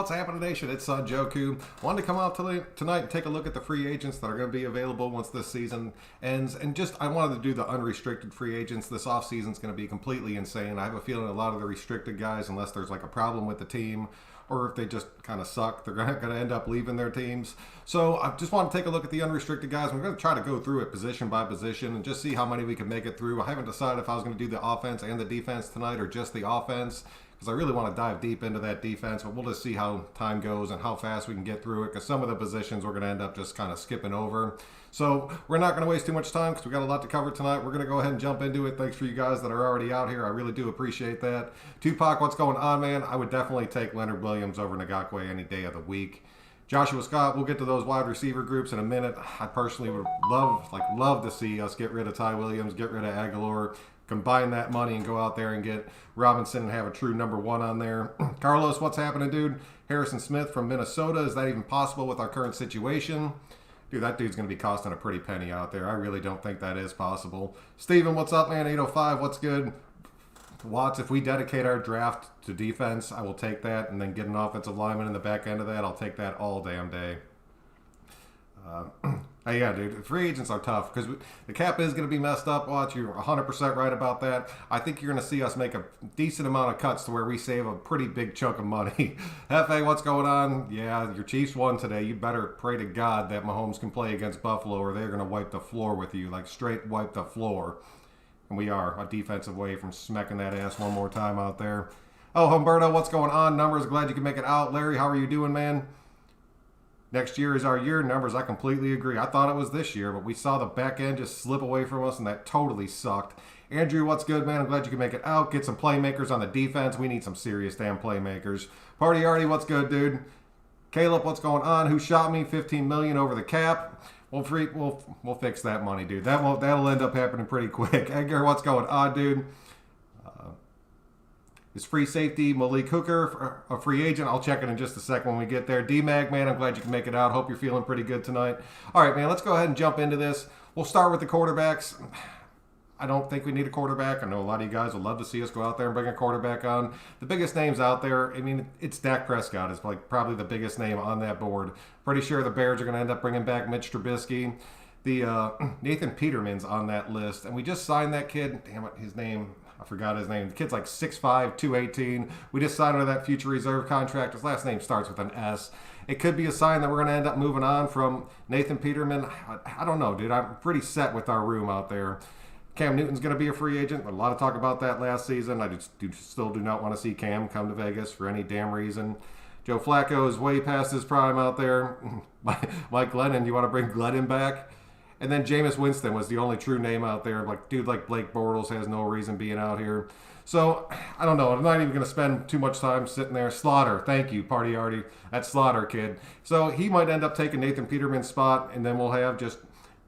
what's happening, Nation? It's Joku. Wanted to come out tonight and take a look at the free agents that are going to be available once this season ends. And I wanted to do the unrestricted free agents. This offseason is going to be completely insane. I have a feeling a lot of the restricted guys, unless there's like a problem with the team, or if they just kind of suck, they're going to end up leaving their teams. So I just want to take a look at the unrestricted guys. We're going to try to go through it position by position and just see how many we can make it through. I haven't decided if I was going to do the offense and the defense tonight or just the offense, because I really want to dive deep into that defense, but we'll just see how time goes and how fast we can get through it, because some of the positions we're going to end up just kind of skipping over. So we're not going to waste too much time because we got a lot to cover tonight. We're going to go ahead and jump into it. Thanks for you guys that are already out here. I really do appreciate that. Tupac, what's going on, man? I would definitely take Leonard Williams over Ngakwe any day of the week. Joshua Scott, we'll get to those wide receiver groups in a minute. I personally would love to see us get rid of Ty Williams, get rid of Aguilar, combine that money and go out there and get Robinson and have a true number one on there. Carlos, what's happening, dude? Harrison Smith from Minnesota. Is that even possible with our current situation? Dude, that dude's going to be costing a pretty penny out there. I really don't think that is possible. Steven, what's up, man? 805, what's good? Watts, if we dedicate our draft to defense, I will take that, and then get an offensive lineman in the back end of that. I'll take that all damn day. Yeah, dude, free agents are tough because the cap is going to be messed up. Watch, you're 100% right about that. I think you're going to see us make a decent amount of cuts to where we save a pretty big chunk of money. Hefe, what's going on? Yeah, your Chiefs won today. You better pray to God that Mahomes can play against Buffalo, or they're going to wipe the floor with you, like straight wipe the floor. And we are a defensive way from smacking that ass one more time out there. Oh, Humberto, what's going on? Numbers, glad you can make it out. Larry, how are you doing, man? Next year is our year. Numbers, I completely agree. I thought it was this year, but we saw the back end just slip away from us, and that totally sucked. Andrew, what's good, man? I'm glad you can make it out. Get some playmakers on the defense. We need some serious damn playmakers. Party Artie, what's good, dude? Caleb, what's going on? Who shot me? $15 million over the cap. We'll fix that money, dude. That'll end up happening pretty quick. Edgar, what's going on, dude? Is free safety Malik Hooker a free agent? I'll check it in just a second when we get there. D-Mag, man, I'm glad you can make it out. Hope you're feeling pretty good tonight. All right, man, let's go ahead and jump into this. We'll start with the quarterbacks. I don't think we need a quarterback. I know a lot of you guys would love to see us go out there and bring a quarterback on. The biggest names out there, I mean, it's Dak Prescott. It's like probably the biggest name on that board. Pretty sure the Bears are going to end up bringing back Mitch Trubisky. The Nathan Peterman's on that list, and we just signed that kid. Damn it, his name. I forgot his name. The kid's like 6'5", 218. We just signed him to that future reserve contract. His last name starts with an S. It could be a sign that we're going to end up moving on from Nathan Peterman. I don't know, dude. I'm pretty set with our room out there. Cam Newton's going to be a free agent. A lot of talk about that last season. I still do not want to see Cam come to Vegas for any damn reason. Joe Flacco is way past his prime out there. Mike Glennon, you want to bring Glennon back? And then Jameis Winston was the only true name out there. Like, dude, like Blake Bortles has no reason being out here. So, I don't know. I'm not even going to spend too much time sitting there. Slaughter, thank you, Party Artie. That Slaughter kid. So, he might end up taking Nathan Peterman's spot, and then we'll have just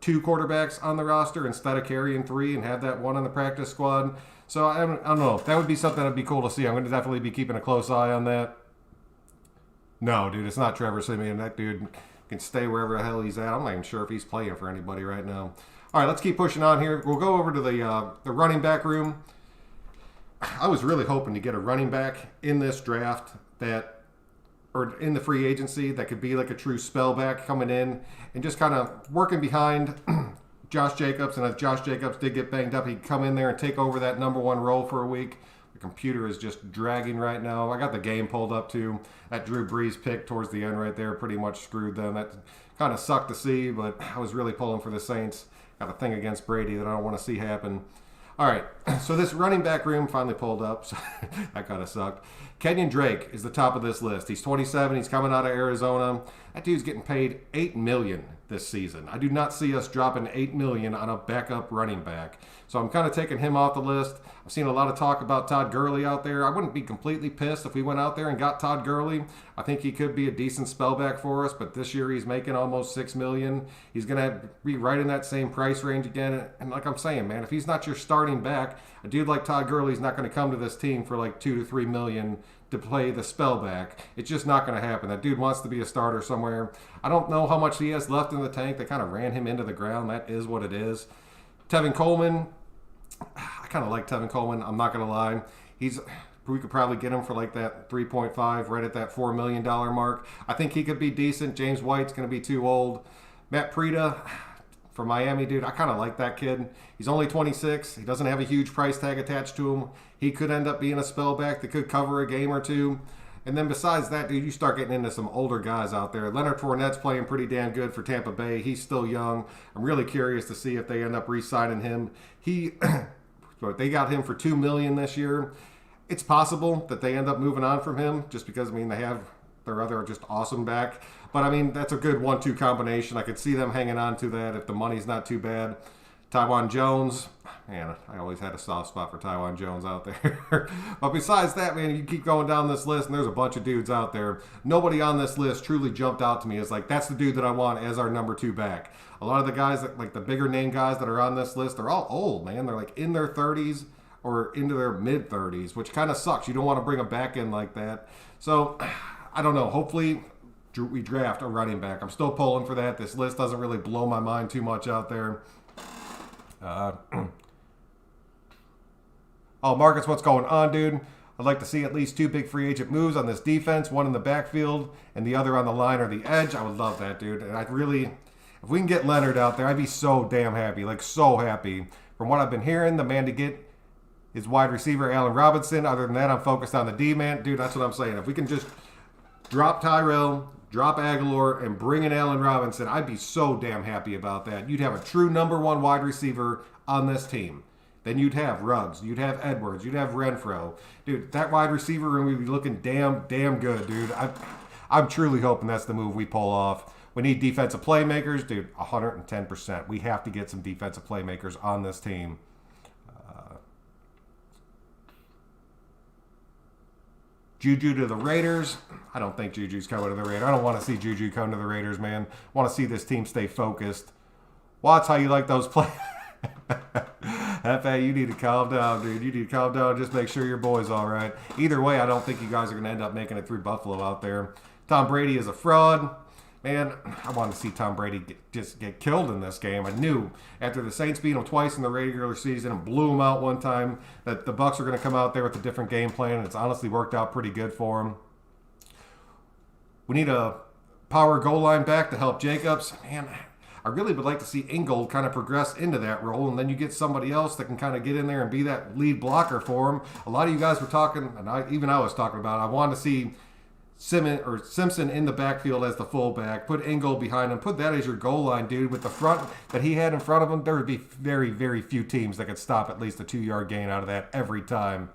2 quarterbacks on the roster instead of carrying 3 and have that one on the practice squad. So, I don't know. That would be something that would be cool to see. I'm going to definitely be keeping a close eye on that. No, dude, it's not Trevor Siemian. That dude can stay wherever the hell he's at. I'm not even sure if he's playing for anybody right now. All right, let's keep pushing on here. We'll go over to the running back room. I was really hoping to get a running back in this draft or in the free agency that could be like a true spellback coming in and just kind of working behind Josh Jacobs. And if Josh Jacobs did get banged up, he'd come in there and take over that number 1 role for a week. The computer is just dragging right now. I got the game pulled up too. That Drew Brees pick towards the end right there pretty much screwed them. That kind of sucked to see, but I was really pulling for the Saints. Got a thing against Brady that I don't want to see happen. All right, so this running back room finally pulled up. So that kind of sucked. Kenyon Drake is the top of this list. He's 27. He's coming out of Arizona. That dude's getting paid $8 million this season. I do not see us dropping $8 million on a backup running back. So I'm kind of taking him off the list. I've seen a lot of talk about Todd Gurley out there. I wouldn't be completely pissed if we went out there and got Todd Gurley. I think he could be a decent spellback for us, but this year he's making almost $6 million. He's going to be right in that same price range again. And like I'm saying, man, if he's not your starting back, a dude like Todd Gurley's not going to come to this team for like $2 to $3 million to play the spellback. It's just not going to happen. That dude wants to be a starter somewhere. I don't know how much he has left in the tank. They kind of ran him into the ground. That is what it is. Tevin Coleman, I kind of like Tevin Coleman. I'm not going to lie. He's we could probably get him for like that 3.5, right at that $4 million mark. I think he could be decent. James White's going to be too old. Matt Prida from Miami, dude, I kind of like that kid. He's only 26. He doesn't have a huge price tag attached to him. He could end up being a spellback that could cover a game or two. And then besides that, dude, you start getting into some older guys out there. Leonard Fournette's playing pretty damn good for Tampa Bay. He's still young. I'm really curious to see if they end up re-signing him. They got him for $2 million this year. It's possible that they end up moving on from him just because, I mean, they have their other just awesome back. But, I mean, that's a good 1-2 combination. I could see them hanging on to that if the money's not too bad. Taiwan Jones, man, I always had a soft spot for Taiwan Jones out there. But besides that, man, you keep going down this list, and there's a bunch of dudes out there. Nobody on this list truly jumped out to me as like, that's the dude that I want as our number 2 back. A lot of the guys, that like the bigger name guys that are on this list, they're all old, man. They're like in their 30s or into their mid-30s, which kind of sucks. You don't want to bring them back in like that. So, I don't know. Hopefully, we draft a running back. I'm still pulling for that. This list doesn't really blow my mind too much out there. Oh, Marcus, what's going on, dude? I'd like to see at least 2 big free agent moves on this defense, one in the backfield and the other on the line or the edge. I would love that, dude. And I'd really, if we can get Leonard out there, I'd be so damn happy, like so happy. From what I've been hearing, the man to get is wide receiver Allen Robinson. Other than that, I'm focused on the D-man. Dude, that's what I'm saying. If we can just drop Tyrell, drop Aguilar, and bring in Allen Robinson, I'd be so damn happy about that. You'd have a true number 1 wide receiver on this team. Then you'd have Ruggs, you'd have Edwards, you'd have Renfro. Dude, that wide receiver room would be looking damn good, dude. I'm truly hoping that's the move we pull off. We need defensive playmakers, dude, 110%. We have to get some defensive playmakers on this team. Juju to the Raiders. I don't think Juju's coming to the Raiders. I don't want to see Juju come to the Raiders, man. I want to see this team stay focused. Watch how you like those plays. Hefe, you need to calm down, dude. You need to calm down. Just make sure your boy's all right. Either way, I don't think you guys are going to end up making it through Buffalo out there. Tom Brady is a fraud. Man, I wanted to see Tom Brady just get killed in this game. I knew after the Saints beat him twice in the regular season and blew him out one time that the Bucs are going to come out there with a different game plan, and it's honestly worked out pretty good for him. We need a power goal line back to help Jacobs. Man, I really would like to see Ingold kind of progress into that role, and then you get somebody else that can kind of get in there and be that lead blocker for him. A lot of you guys were talking, and I was talking about it. I wanted to see Simpson in the backfield as the fullback. Put Ingold behind him. Put that as your goal line, dude. With the front that he had in front of him, there would be very, very few teams that could stop at least a 2-yard gain out of that every time.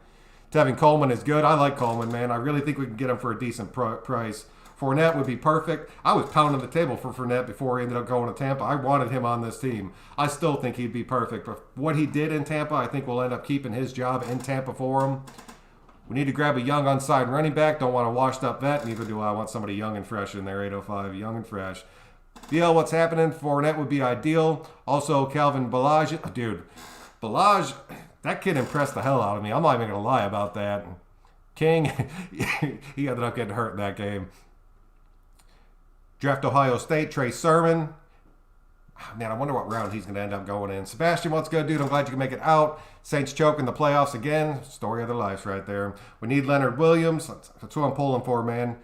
Tevin Coleman is good. I like Coleman, man. I really think we can get him for a decent price. Fournette would be perfect. I was pounding the table for Fournette before he ended up going to Tampa. I wanted him on this team. I still think he'd be perfect. But what he did in Tampa, I think we'll end up keeping his job in Tampa for him. We need to grab a young unsigned running back. Don't want a washed up vet. Neither do I. I want somebody young and fresh in there. 805, young and fresh. BL, what's happening? Fournette would be ideal. Also, Calvin Ballage. Dude, Ballage, that kid impressed the hell out of me. I'm not even going to lie about that. King, he ended up getting hurt in that game. Draft Ohio State, Trey Sermon. Man, I wonder what round he's going to end up going in. Sebastian, what's good, dude? I'm glad you can make it out. Saints choke in the playoffs again. Story of their lives right there. We need Leonard Williams. That's who I'm pulling for, man.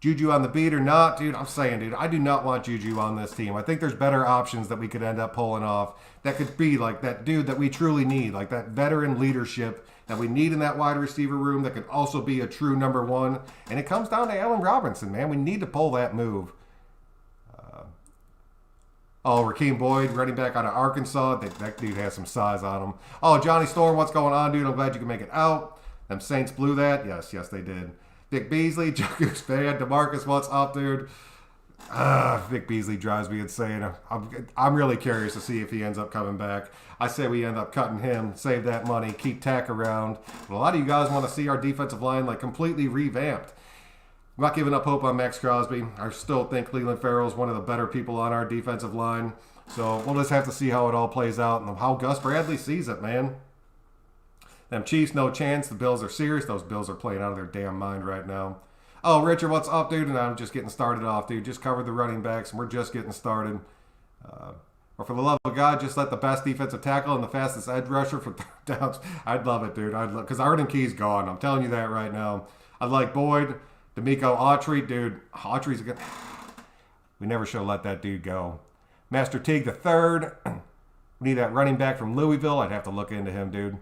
Juju on the beat or not, dude? I'm saying, dude, I do not want Juju on this team. I think there's better options that we could end up pulling off that could be like that dude that we truly need, like that veteran leadership that we need in that wide receiver room that could also be a true number 1. And it comes down to Allen Robinson, man. We need to pull that move. Rakeem Boyd, running back out of Arkansas. That dude has some size on him. Oh, Johnny Storm, what's going on, dude? I'm glad you can make it out. Them Saints blew that. Yes, they did. Vic Beasley, Joker's fan. DeMarcus, what's up, dude? Vic Beasley drives me insane. I'm really curious to see if he ends up coming back. I say we end up cutting him, save that money, keep Tack around. But a lot of you guys want to see our defensive line like completely revamped. I'm not giving up hope on Max Crosby. I still think Cleveland Farrell is one of the better people on our defensive line. So we'll just have to see how it all plays out and how Gus Bradley sees it, man. Them Chiefs, no chance. The Bills are serious. Those Bills are playing out of their damn mind right now. Oh, Richard, what's up, dude? And I'm just getting started off, dude. Just covered the running backs, and we're just getting started. Or for the love of God, just let the best defensive tackle and the fastest edge rusher for third downs. I'd love it, dude. I'd love, because Arden Key's gone. I'm telling you that right now. I'd like Boyd, D'Amico Autry, dude. Autry's a good. We never should let that dude go. Master Teague the third. We need that running back from Louisville. I'd have to look into him, dude.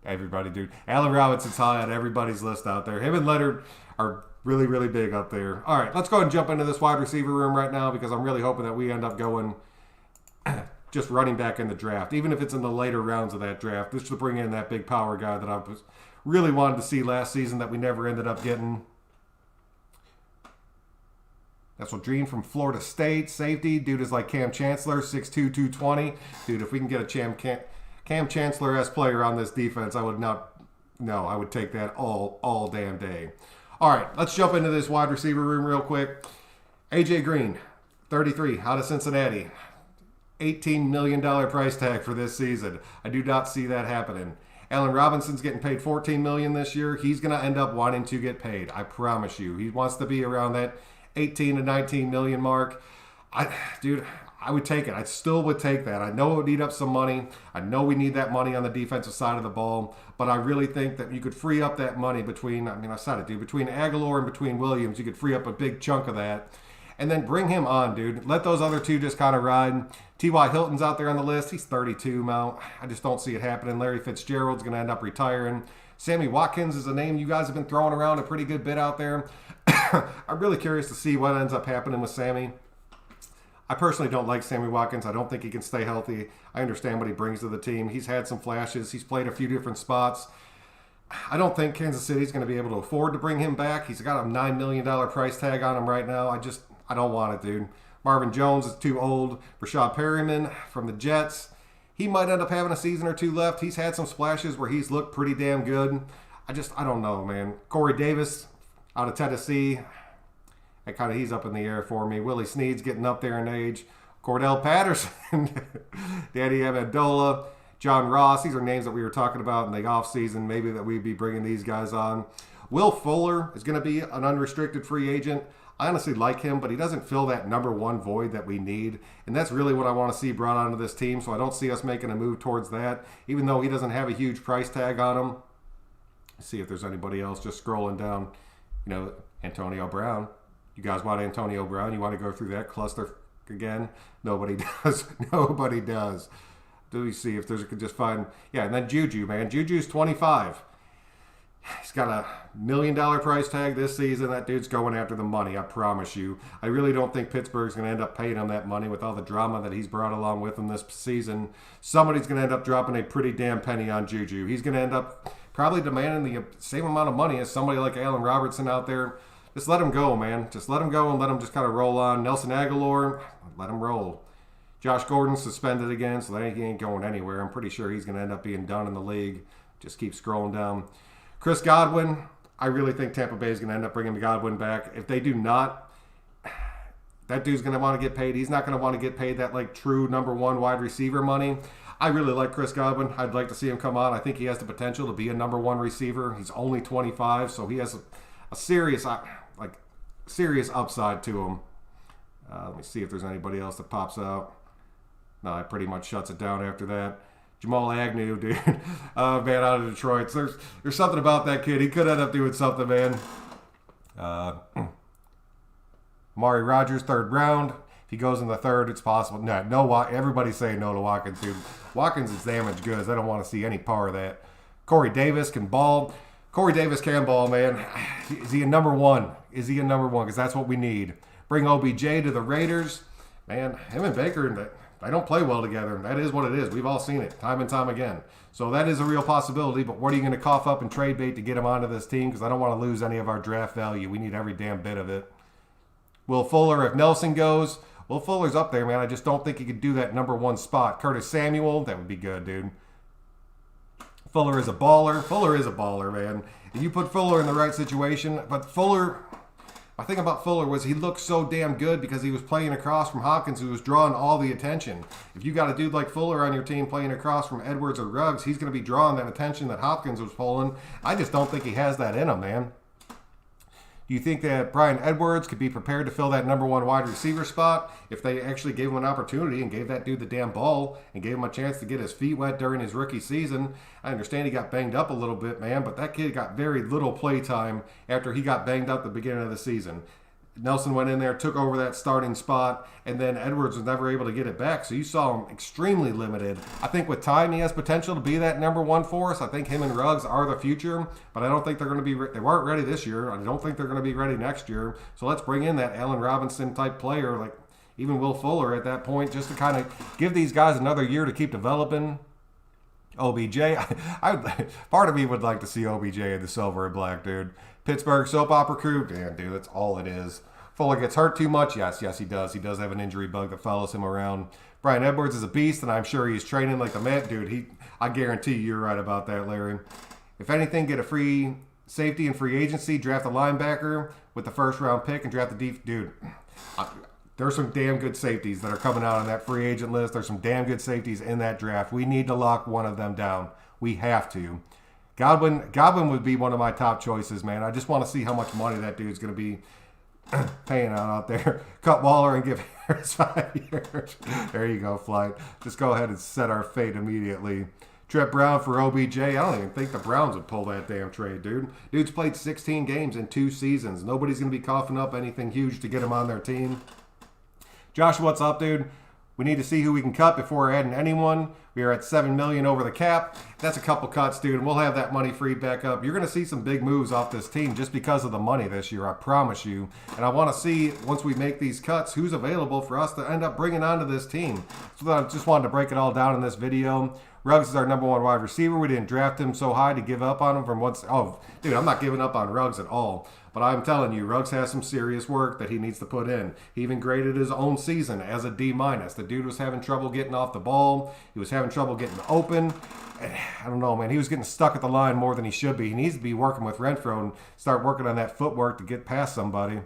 Everybody, dude. Allen Robinson's high on everybody's list out there. Him and Leonard are really, really big up there. All right, let's go ahead and jump into this wide receiver room right now because I'm really hoping that we end up going just running back in the draft, even if it's in the later rounds of that draft, just to bring in that big power guy that I was really wanted to see last season that we never ended up getting. That's what Dream from Florida State, safety. Dude is like Cam Chancellor, 6'2", 220. Dude, if we can get a Cam Chancellor-esque player on this defense, I would take that all damn day. All right, let's jump into this wide receiver room real quick. A.J. Green, 33, out of Cincinnati. $18 million price tag for this season. I do not see that happening. Allen Robinson's getting paid $14 million this year. He's going to end up wanting to get paid. I promise you. He wants to be around that 18 to 19 million mark. Dude, I would take it. I still would take that. I know it would eat up some money. I know we need that money on the defensive side of the ball, but I really think that you could free up that money between Aguilar and between Williams. You could free up a big chunk of that and then bring him on, dude. Let those other two just kind of ride. T.Y. Hilton's out there on the list. He's 32 now. I just don't see it happening. Larry Fitzgerald's going to end up retiring. Sammy Watkins is a name you guys have been throwing around a pretty good bit out there. I'm really curious to see what ends up happening with Sammy. I personally don't like Sammy Watkins. I don't think he can stay healthy. I understand what he brings to the team. He's had some flashes. He's played a few different spots. I don't think Kansas City's going to be able to afford to bring him back. He's got a $9 million price tag on him right now. I don't want it, dude. Marvin Jones is too old. Rashad Perryman from the Jets. He might end up having a season or two left. He's had some splashes where he's looked pretty damn good. I don't know, man. Corey Davis out of Tennessee. He's up in the air for me. Willie Snead's getting up there in age. Cordell Patterson. Danny Amendola. John Ross. These are names that we were talking about in the offseason. Maybe that we'd be bringing these guys on. Will Fuller is going to be an unrestricted free agent. I honestly like him, but he doesn't fill that number one void that we need. And that's really what I want to see brought onto this team. So I don't see us making a move towards that, even though he doesn't have a huge price tag on him. Let's see if there's anybody else. Just scrolling down, Antonio Brown. You guys want Antonio Brown? You want to go through that cluster again? Nobody does. Nobody does. Do we see if there's a could just find? Yeah, and then Juju, man. Juju's 25. He's got a $1 million price tag this season. That dude's going after the money, I promise you. I really don't think Pittsburgh's going to end up paying him that money with all the drama that he's brought along with him this season. Somebody's going to end up dropping a pretty damn penny on Juju. He's going to end up probably demanding the same amount of money as somebody like Allen Robertson out there. Just let him go, man. Just let him go and let him just kind of roll on. Nelson Aguilar, let him roll. Josh Gordon's suspended again, so he ain't going anywhere. I'm pretty sure he's going to end up being done in the league. Just keep scrolling down. Chris Godwin, I really think Tampa Bay is going to end up bringing Godwin back. If they do not, that dude's going to want to get paid. He's not going to want to get paid that true number one wide receiver money. I really like Chris Godwin. I'd like to see him come on. I think he has the potential to be a number one receiver. He's only 25, so he has a serious upside to him. Let me see if there's anybody else that pops out. No, it pretty much shuts it down after that. Jamal Agnew, dude. Man, out of Detroit. So there's something about that kid. He could end up doing something, man. Amari Rodgers, third round. If he goes in the third, it's possible. No, everybody's saying no to Watkins, dude. Watkins is damaged goods. I don't want to see any part of that. Corey Davis can ball. Corey Davis can ball, man. Is he a number one? Is he a number one? Because that's what we need. Bring OBJ to the Raiders. Man, him and Baker, they don't play well together. That is what it is. We've all seen it time and time again. So that is a real possibility. But what are you going to cough up and trade bait to get him onto this team? Because I don't want to lose any of our draft value. We need every damn bit of it. Will Fuller, if Nelson goes, Will Fuller's up there, man. I just don't think he could do that number one spot. Curtis Samuel, that would be good, dude. Fuller is a baller. Fuller is a baller, man. And you put Fuller in the right situation. But Fuller, my thing about Fuller was he looked so damn good because he was playing across from Hopkins, who was drawing all the attention. If you got a dude like Fuller on your team playing across from Edwards or Ruggs, he's going to be drawing that attention that Hopkins was pulling. I just don't think he has that in him, man. Do you think that Bryan Edwards could be prepared to fill that number 1 wide receiver spot if they actually gave him an opportunity and gave that dude the damn ball and gave him a chance to get his feet wet during his rookie season? I understand he got banged up a little bit, man, but that kid got very little play time after he got banged up at the beginning of the season. Nelson went in there, took over that starting spot, and then Edwards was never able to get it back. So you saw him extremely limited. I think with time, he has potential to be that number 1 for us. I think him and Ruggs are the future, but I don't think they're going to be. They weren't ready this year. I don't think they're going to be ready next year. So let's bring in that Allen Robinson type player, like even Will Fuller at that point, just to kind of give these guys another year to keep developing. OBJ, part of me would like to see OBJ in the silver and black, dude. Pittsburgh soap opera crew, damn, dude, that's all it is. Fuller gets hurt too much? Yes, he does. He does have an injury bug that follows him around. Bryan Edwards is a beast, and I'm sure he's training like the man. Dude, I guarantee you're right about that, Larry. If anything, get a free safety and free agency, draft a linebacker with the first-round pick, and draft the deep. Dude, there's some damn good safeties that are coming out on that free agent list. There's some damn good safeties in that draft. We need to lock one of them down. We have to. Godwin would be one of my top choices, man. I just want to see how much money that dude's going to be paying out there. Cut Waller and give Harris 5 years. There you go, Flight. Just go ahead and set our fate immediately. Trent Brown for OBJ. I don't even think the Browns would pull that damn trade, dude. Dude's played 16 games in 2 seasons. Nobody's going to be coughing up anything huge to get him on their team. Josh, what's up, dude? We need to see who we can cut before adding anyone. We are at $7 million over the cap. That's a couple cuts, dude, and we'll have that money freed back up. You're going to see some big moves off this team just because of the money this year, I promise you. And I want to see, once we make these cuts, who's available for us to end up bringing onto this team. So I just wanted to break it all down in this video. Ruggs is our number 1 wide receiver. We didn't draft him so high to give up on him from once. Oh, dude, I'm not giving up on Ruggs at all. But I'm telling you, Ruggs has some serious work that he needs to put in. He even graded his own season as a D-. The dude was having trouble getting off the ball. He was having trouble getting open. I don't know, man. He was getting stuck at the line more than he should be. He needs to be working with Renfro and start working on that footwork to get past somebody.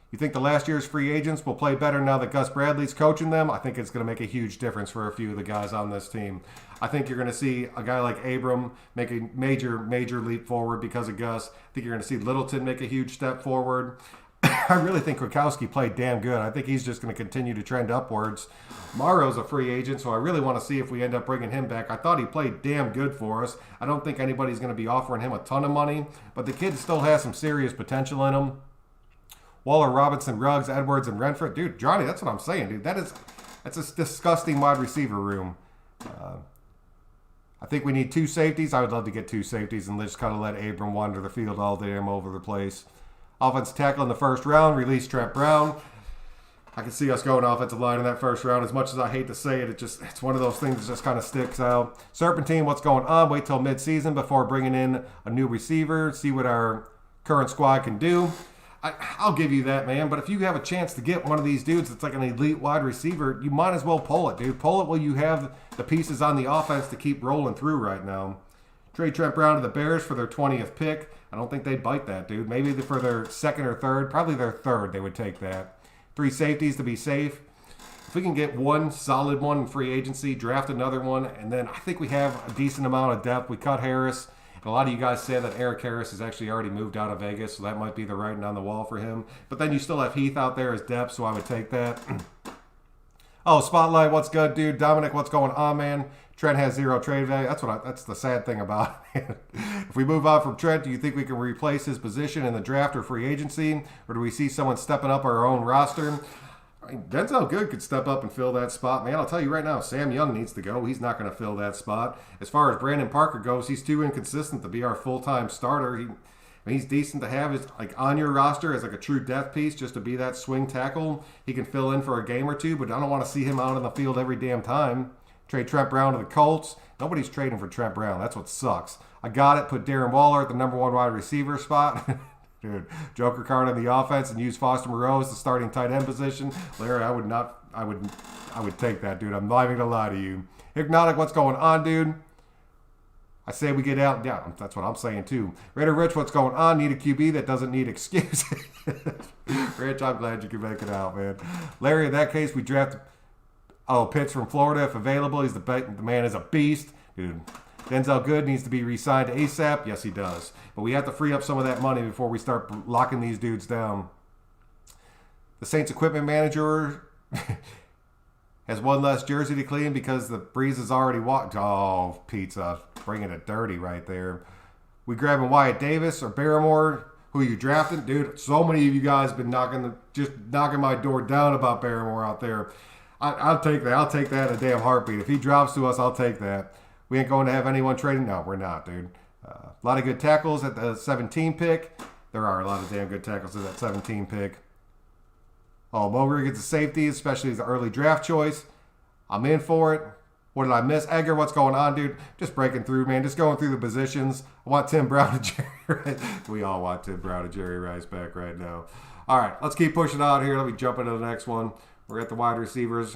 You think the last year's free agents will play better now that Gus Bradley's coaching them? I think it's going to make a huge difference for a few of the guys on this team. I think you're going to see a guy like Abram make a major leap forward because of Gus. I think you're going to see Littleton make a huge step forward. I really think Kwiatkowski played damn good. I think he's just going to continue to trend upwards. Morrow's a free agent, so I really want to see if we end up bringing him back. I thought he played damn good for us. I don't think anybody's going to be offering him a ton of money, but the kid still has some serious potential in him. Waller, Robinson, Ruggs, Edwards, and Renfro. Dude, Johnny, that's what I'm saying, dude. That's a disgusting wide receiver room. I think we need 2 safeties. I would love to get 2 safeties and just kind of let Abram wander the field all damn over the place. Offensive tackle in the first round, release Trent Brown. I can see us going offensive line in that first round. As much as I hate to say it, it's one of those things that just kind of sticks out. Serpentine, what's going on? Wait till midseason before bringing in a new receiver. See what our current squad can do. I'll give you that, man. But if you have a chance to get one of these dudes that's like an elite wide receiver, you might as well pull it, dude. Pull it while you have the pieces on the offense to keep rolling through right now. Trade Trent Brown to the Bears for their 20th pick. I don't think they'd bite that, dude. Maybe for their 2nd or 3rd. Probably their 3rd, they would take that. 3 safeties to be safe. If we can get one solid one in free agency, draft another one, and then I think we have a decent amount of depth. We cut Harris. And a lot of you guys say that Eric Harris has actually already moved out of Vegas, so that might be the writing on the wall for him. But then you still have Heath out there as depth, so I would take that. Oh, Spotlight, what's good, dude? Dominic, what's going on, man? Trent has 0 trade value. That's the sad thing about it. If we move on from Trent, do you think we can replace his position in the draft or free agency? Or do we see someone stepping up our own roster? I mean, Denzel Good could step up and fill that spot. Man, I'll tell you right now, Sam Young needs to go. He's not going to fill that spot. As far as Brandon Parker goes, he's too inconsistent to be our full-time starter. He's decent to have on your roster as like a true depth piece just to be that swing tackle. He can fill in for a game or two, but I don't want to see him out on the field every damn time. Trade Trent Brown to the Colts. Nobody's trading for Trent Brown. That's what sucks. I got it. Put Darren Waller at the number 1 wide receiver spot. Dude, Joker card on the offense and use Foster Moreau as the starting tight end position. Larry, I would take that, dude. I'm not even gonna lie to you. Hypnotic, what's going on, dude? I say we get out. Yeah, that's what I'm saying too. Raider Rich, what's going on? Need a QB that doesn't need excuses. Rich, I'm glad you can make it out, man. Larry, in that case, we draft Pitts from Florida if available. The man is a beast, dude. Denzel Good needs to be re-signed ASAP. Yes, he does. But we have to free up some of that money before we start locking these dudes down. The Saints equipment manager has one less jersey to clean because the Breeze has already walked. Oh, pizza. Bringing it dirty right there. We grabbing Wyatt Davis or Barrymore, who you drafted. Dude, so many of you guys have been knocking my door down about Barrymore out there. I'll take that. I'll take that in a damn heartbeat. If he drops to us, I'll take that. We ain't going to have anyone trading. No, we're not, dude. A lot of good tackles at the 17 pick. There are a lot of damn good tackles at that 17 pick. Oh, Moger gets a safety, especially as an early draft choice. I'm in for it. What did I miss? Edgar, what's going on, dude? Just breaking through, man. Just going through the positions. I want Tim Brown and Jerry Rice. We all want Tim Brown and Jerry Rice back right now. All right, let's keep pushing on here. Let me jump into the next one. We're at the wide receivers.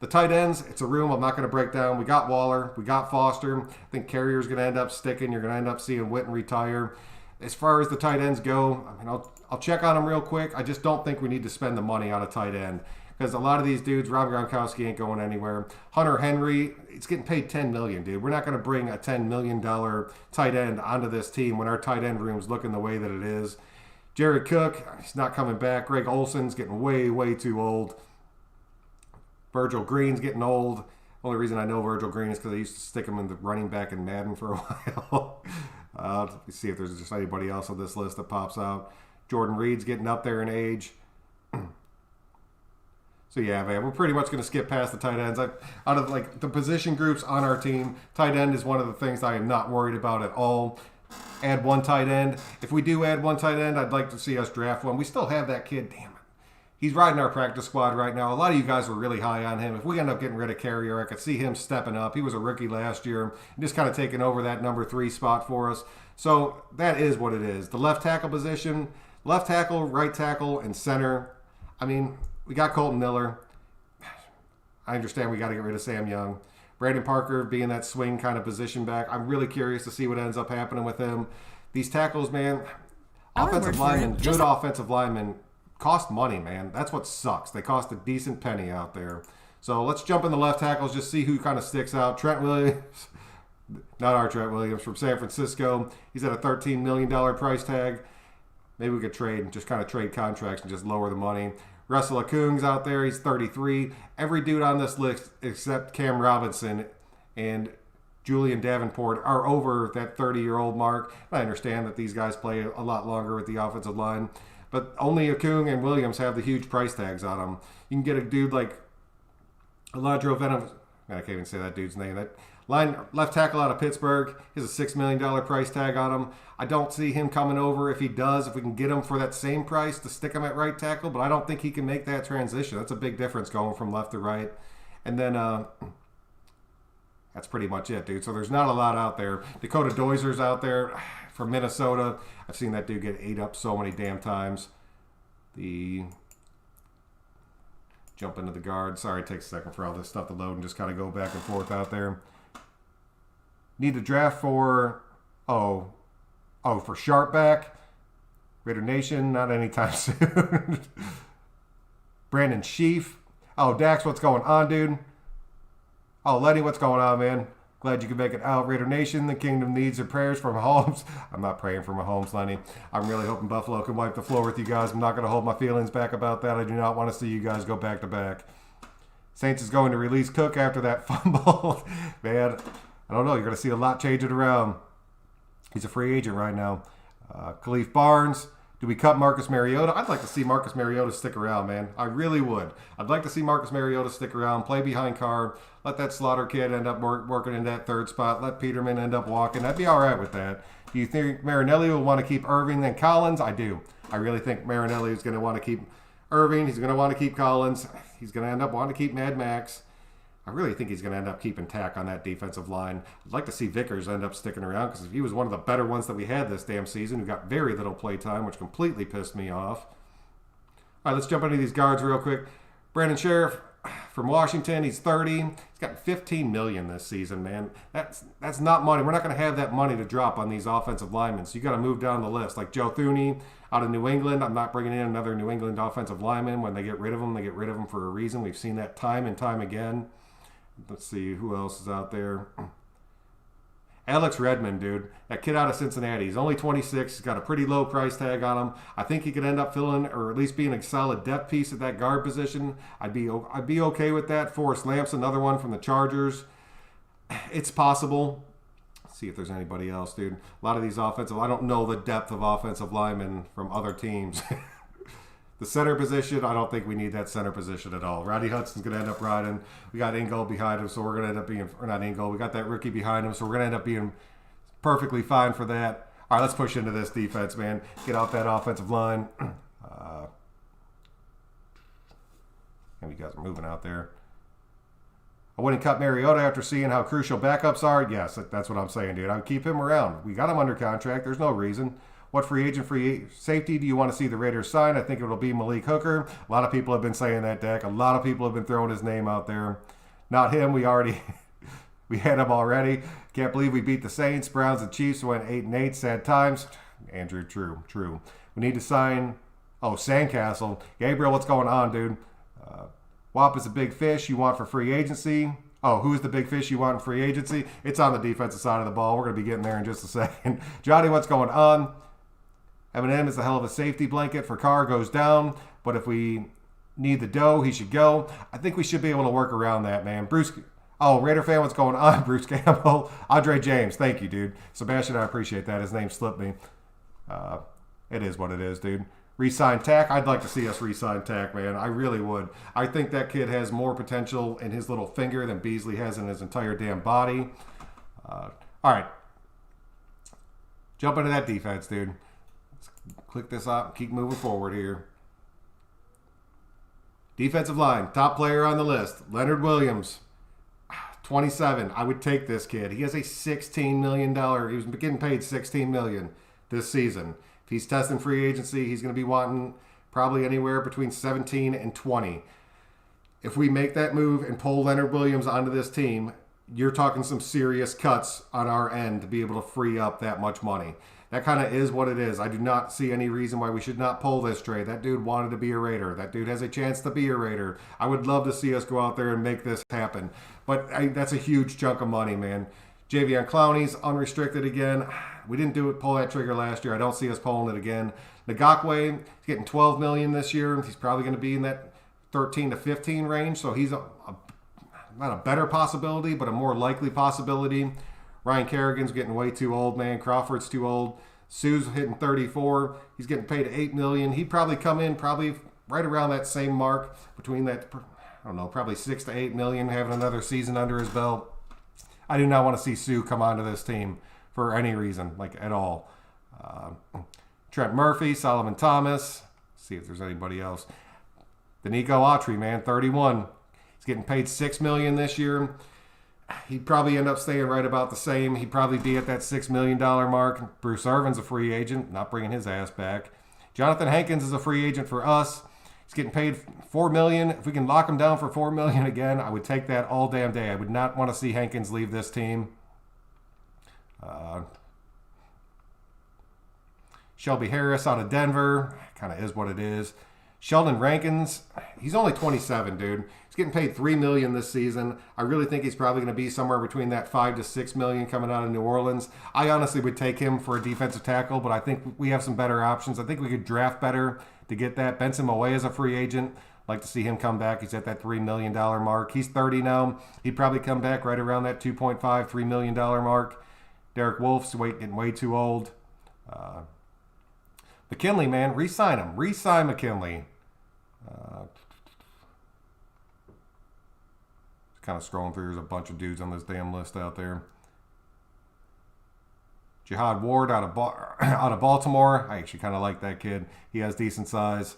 The tight ends, it's a room I'm not going to break down. We got Waller. We got Foster. I think Carrier's going to end up sticking. You're going to end up seeing Witten retire. As far as the tight ends go, I mean, I'll check on them real quick. I just don't think we need to spend the money on a tight end because a lot of these dudes, Rob Gronkowski ain't going anywhere. Hunter Henry, it's getting paid $10 million, dude. We're not going to bring a $10 million tight end onto this team when our tight end room's looking the way that it is. Jared Cook, he's not coming back. Greg Olson's getting way, way too old. Virgil Green's getting old. Only reason I know Virgil Green is because I used to stick him in the running back in Madden for a while. Let me see if there's just anybody else on this list that pops out. Jordan Reed's getting up there in age. So yeah, man, we're pretty much going to skip past the tight ends. Out of like the position groups on our team, tight end is one of the things I am not worried about at all. Add one tight end. If we do add one tight end, I'd like to see us draft one. We still have that kid. Damn it. He's riding our practice squad right now. A lot of you guys were really high on him. If we end up getting rid of Carrier, I could see him stepping up. He was a rookie last year and just kind of taking over that number 3 spot for us. So that is what it is. The left tackle position, left tackle, right tackle, and center. I mean, we got Colton Miller. I understand we got to get rid of Sam Young. Brandon Parker being that swing kind of position back. I'm really curious to see what ends up happening with him. These tackles, man, offensive linemen, good offensive linemen, cost money, man. That's what sucks. They cost a decent penny out there. So let's jump in the left tackles, just see who kind of sticks out. Trent Williams, not our Trent Williams, from San Francisco. He's at a $13 million price tag. Maybe we could trade, just kind of trade contracts and just lower the money. Russell Okung's out there. He's 33. Every dude on this list except Cam Robinson and Julian Davenport are over that 30-year-old mark. I understand that these guys play a lot longer with the offensive line. But only Okung and Williams have the huge price tags on them. You can get a dude like Aladro Venom. I can't even say that dude's name. That left tackle out of Pittsburgh. He has a $6 million price tag on him. I don't see him coming over. If he does, if we can get him for that same price to stick him at right tackle, but I don't think he can make that transition. That's a big difference going from left to right. And then that's pretty much it, dude. So there's not a lot out there. Dakota Doizer's out there from Minnesota. I've seen that dude get ate up so many damn times. Jump into the guard. Sorry, it takes a second for all this stuff to load and just kind of go back and forth out there. Need to draft for, for Sharpback. Raider Nation, not anytime soon. Brandon Sheaf. Oh, Dax, what's going on, dude? Oh, Lenny, what's going on, man? Glad you could make it out. Raider Nation, the kingdom needs your prayers for Mahomes. I'm not praying for Mahomes, Lenny. I'm really hoping Buffalo can wipe the floor with you guys. I'm not going to hold my feelings back about that. I do not want to see you guys go back to back. Saints is going to release Cook after that fumble. Man, I don't know. You're going to see a lot changing around. He's a free agent right now. Khalif Barnes. Do we cut Marcus Mariota? I'd like to see Marcus Mariota stick around, man. I really would. I'd like to see Marcus Mariota stick around, play behind Carr, let that Slaughter kid end up working in that third spot, let Peterman end up walking. I'd be all right with that. Do you think Marinelli will want to keep Irving and Collins? I do. I really think Marinelli is going to want to keep Irving. He's going to want to keep Collins. He's going to end up wanting to keep Mad Max. I really think he's going to end up keeping Tack on that defensive line. I'd like to see Vickers end up sticking around because he was one of the better ones that we had this damn season who got very little play time, which completely pissed me off. All right, let's jump into these guards real quick. Brandon Sheriff from Washington, he's 30. He's got $15 million this season, man. That's not money. We're not going to have that money to drop on these offensive linemen, so you got to move down the list. Like Joe Thuney out of New England. I'm not bringing in another New England offensive lineman. When they get rid of them, they get rid of them for a reason. We've seen that time and time again. Let's see who else is out there. Alex Redmond, dude. That kid out of Cincinnati. He's only 26. He's got a pretty low price tag on him. I think he could end up filling, or at least being a solid depth piece at that guard position. I'd be okay with that. Forrest Lamp's another one from the Chargers. It's possible. Let's see if there's anybody else, dude. A lot of these offensive, I don't know the depth of offensive linemen from other teams. The center position, I don't think we need that center position at all. Rodney Hudson's going to end up riding. We got Ingold behind him, so we're going to end up being, or not Ingold, we got that rookie behind him, so we're going to end up being perfectly fine for that. All right, let's push into this defense, man. Get off that offensive line. And you guys are moving out there. I wouldn't cut Mariota after seeing how crucial backups are. Yes, that's what I'm saying, dude. I would keep him around. We got him under contract. There's no reason. What free safety do you want to see the Raiders sign? I think it'll be Malik Hooker. A lot of people have been saying that, Dak. A lot of people have been throwing his name out there. Not him. We had him already. Can't believe we beat the Saints, Browns, and Chiefs. Went 8-8. Sad times. Andrew, true. We need to sign. Oh, Sandcastle. Gabriel, what's going on, dude? WAP is a big fish you want for free agency. Oh, who's the big fish you want in free agency? It's on the defensive side of the ball. We're going to be getting there in just a second. Johnny, what's going on? Eminem is a hell of a safety blanket for Carr goes down, but if we need the dough, he should go. I think we should be able to work around that, man. Bruce, oh, Raider fan, what's going on? Bruce Campbell, Andre James, thank you, dude. Sebastian, I appreciate that. His name slipped me. It is what it is, dude. Re-sign Tack. I'd like to see us re-sign Tack, man. I really would. I think that kid has more potential in his little finger than Beasley has in his entire damn body. All right. Jump into that defense, dude. Click this up. Keep moving forward here. Defensive line. Top player on the list. Leonard Williams. 27. I would take this kid. He has a $16 million. He was getting paid $16 million this season. If he's testing free agency, he's going to be wanting probably anywhere between 17 and 20. If we make that move and pull Leonard Williams onto this team, you're talking some serious cuts on our end to be able to free up that much money. That kind of is what it is. I do not see any reason why we should not pull this trade. That dude wanted to be a Raider. That dude has a chance to be a Raider. I would love to see us go out there and make this happen. But that's a huge chunk of money, man. Javion Clowney's unrestricted again. We didn't pull that trigger last year. I don't see us pulling it again. Ngakwe, he's getting $12 million this year. He's probably going to be in that 13 to 15 range. So he's not a better possibility, but a more likely possibility. Ryan Kerrigan's getting way too old, man. Crawford's too old. Sue's hitting 34. He's getting paid $8 million. He'd probably come in probably right around that same mark between that, I don't know, probably $6 to $8 million, having another season under his belt. I do not want to see Sue come onto this team for any reason, like at all. Trent Murphy, Solomon Thomas. Let's see if there's anybody else. Danico Autry, man, 31. He's getting paid $6 million this year. He'd probably end up staying right about the same. He'd probably be at that $6 million mark. Bruce Irvin's a free agent, not bringing his ass back. Jonathan Hankins is a free agent for us. He's getting paid $4 million. If we can lock him down for $4 million again, I would take that all damn day. I would not want to see Hankins leave this team. Shelby Harris out of Denver. Kind of is what it is. Sheldon Rankins, he's only 27, dude. He's getting paid $3 million this season. I really think he's probably going to be somewhere between that $5 to $6 million coming out of New Orleans. I honestly would take him for a defensive tackle, but I think we have some better options. I think we could draft better to get that. Benson Moe is a free agent. I'd like to see him come back. He's at that $3 million mark. He's 30 now. He'd probably come back right around that $2.5, $3 million mark. Derek Wolf's getting way too old. McKinley, man, re-sign him. Re-sign McKinley. Kind of scrolling through. There's a bunch of dudes on this damn list out there. Jihad Ward out of Baltimore. I actually kind of like that kid. He has decent size.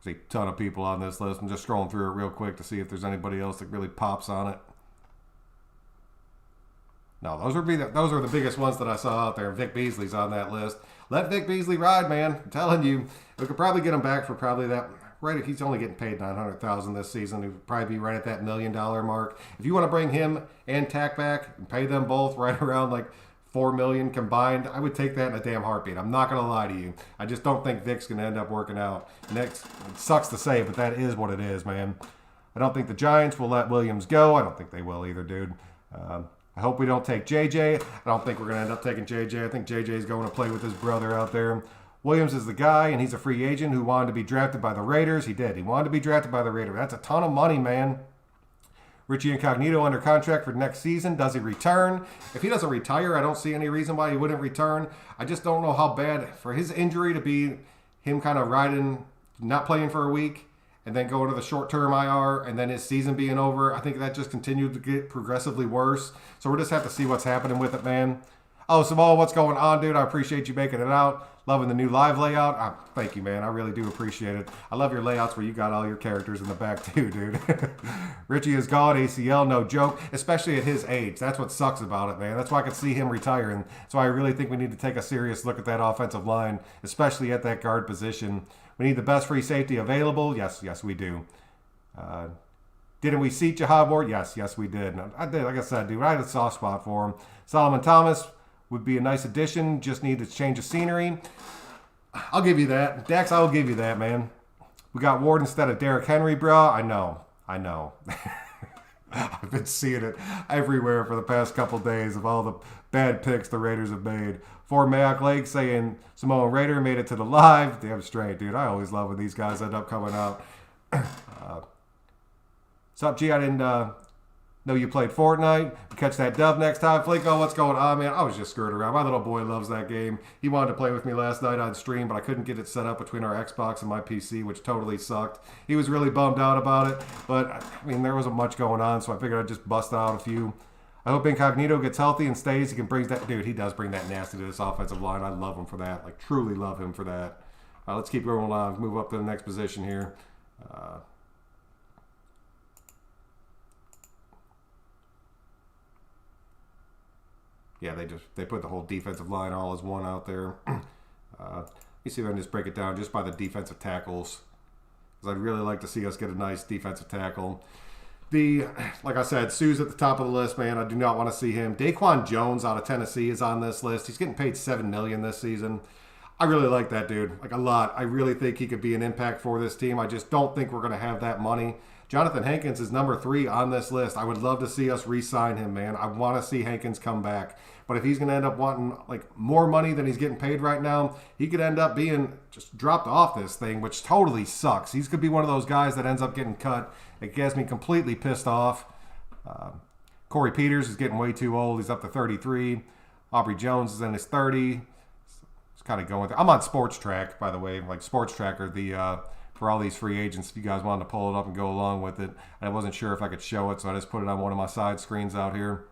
There's a ton of people on this list. I'm just scrolling through it real quick to see if there's anybody else that really pops on it. No, those are the biggest ones that I saw out there. Vic Beasley's on that list. Let Vic Beasley ride, man. I'm telling you, we could probably get him back for probably that. Right, he's only getting paid $900,000 this season. He would probably be right at that $1 million mark. If you want to bring him and Tack back and pay them both right around like $4 million combined, I would take that in a damn heartbeat. I'm not going to lie to you. I just don't think Vic's going to end up working out. And it sucks to say, but that is what it is, man. I don't think the Giants will let Williams go. I don't think they will either, dude. I hope we don't take JJ. I don't think we're going to end up taking JJ. I think JJ is going to play with his brother out there. Williams is the guy, and he's a free agent who wanted to be drafted by the Raiders. He did. He wanted to be drafted by the Raiders. That's a ton of money, man. Richie Incognito under contract for next season. Does he return? If he doesn't retire, I don't see any reason why he wouldn't return. I just don't know how bad for his injury to be him kind of riding, not playing for a week, and then going to the short-term IR, and then his season being over. I think that just continued to get progressively worse. So we'll just have to see what's happening with it, man. Oh, Samal, what's going on, dude? I appreciate you making it out. Loving the new live layout. Thank you, man. I really do appreciate it. I love your layouts where you got all your characters in the back too, dude. Richie is gone. ACL, no joke. Especially at his age. That's what sucks about it, man. That's why I could see him retiring. That's why I really think we need to take a serious look at that offensive line, especially at that guard position. We need the best free safety available. Yes, we do. Didn't we seat Jahad Ward? Yes, we did. I did. Like I said, dude, I had a soft spot for him. Solomon Thomas would be a nice addition. Just need to change the scenery. I'll give you that. Dax, I'll give you that, man. We got Ward instead of Derrick Henry, bro. I know. I've been seeing it everywhere for the past couple days of all the bad picks the Raiders have made. For Mayock Lake saying Samoan Raider made it to the live. Damn straight, dude. I always love when these guys end up coming out. Sup, G? I didn't know you played Fortnite. Catch that dub next time. Flinko, what's going on, man? I was just screwing around. My little boy loves that game. He wanted to play with me last night on stream, but I couldn't get it set up between our Xbox and my PC, which totally sucked. He was really bummed out about it, but, I mean, there wasn't much going on, so I figured I'd just bust out a few. I hope Incognito gets healthy and stays. He can bring that. Dude, he does bring that nasty to this offensive line. I love him for that. Like, truly love him for that. Let's keep going along. Move up to the next position here. Yeah, they put the whole defensive line all as one out there. Let me see if I can just break it down just by the defensive tackles, because I'd really like to see us get a nice defensive tackle. Like I said, Sue's at the top of the list, man. I do not want to see him. Daquan Jones out of Tennessee is on this list. He's getting paid $7 million this season. I really like that dude, like a lot. I really think he could be an impact for this team. I just don't think we're going to have that money. Jonathan Hankins is number 3 on this list. I would love to see us re-sign him, man. I want to see Hankins come back. But if he's going to end up wanting like more money than he's getting paid right now, he could end up being just dropped off this thing, which totally sucks. He's going to be one of those guys that ends up getting cut. It gets me completely pissed off. Corey Peters is getting way too old. He's up to 33. Aubrey Jones is in his 30. It's kind of going there. I'm on Sports Track, by the way, like Sports Tracker, for all these free agents. If you guys wanted to pull it up and go along with it. I wasn't sure if I could show it, so I just put it on one of my side screens out here.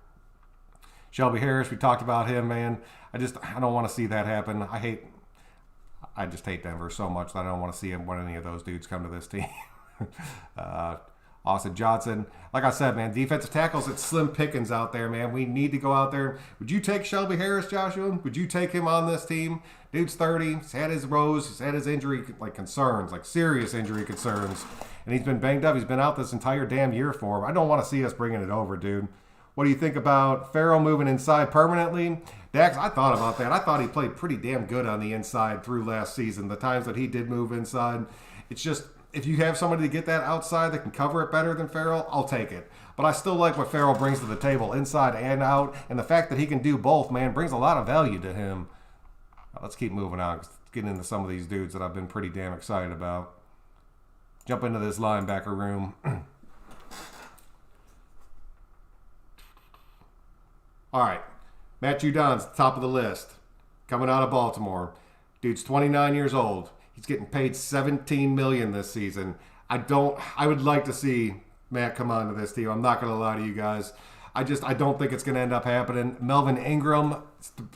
Shelby Harris, we talked about him, man. I don't want to see that happen. I just hate Denver so much that I don't want to see him when any of those dudes come to this team. Austin Johnson. Like I said, man, defensive tackles, it's slim pickings out there, man. We need to go out there. Would you take Shelby Harris, Joshua? Would you take him on this team? Dude's 30. He's had his woes. He's had his injury concerns, like serious injury concerns. And he's been banged up. He's been out this entire damn year for him. I don't want to see us bringing it over, dude. What do you think about Farrell moving inside permanently? Dax, I thought about that. I thought he played pretty damn good on the inside through last season. The times that he did move inside, it's just, if you have somebody to get that outside that can cover it better than Farrell, I'll take it. But I still like what Farrell brings to the table, inside and out. And the fact that he can do both, man, brings a lot of value to him. Let's keep moving on. Let's get into some of these dudes that I've been pretty damn excited about. Jump into this linebacker room. All right, Matt Judon's top of the list, coming out of Baltimore. Dude's 29 years old. He's getting paid $17 million this season. I would like to see Matt come onto this team. I'm not going to lie to you guys. I don't think it's going to end up happening. Melvin Ingram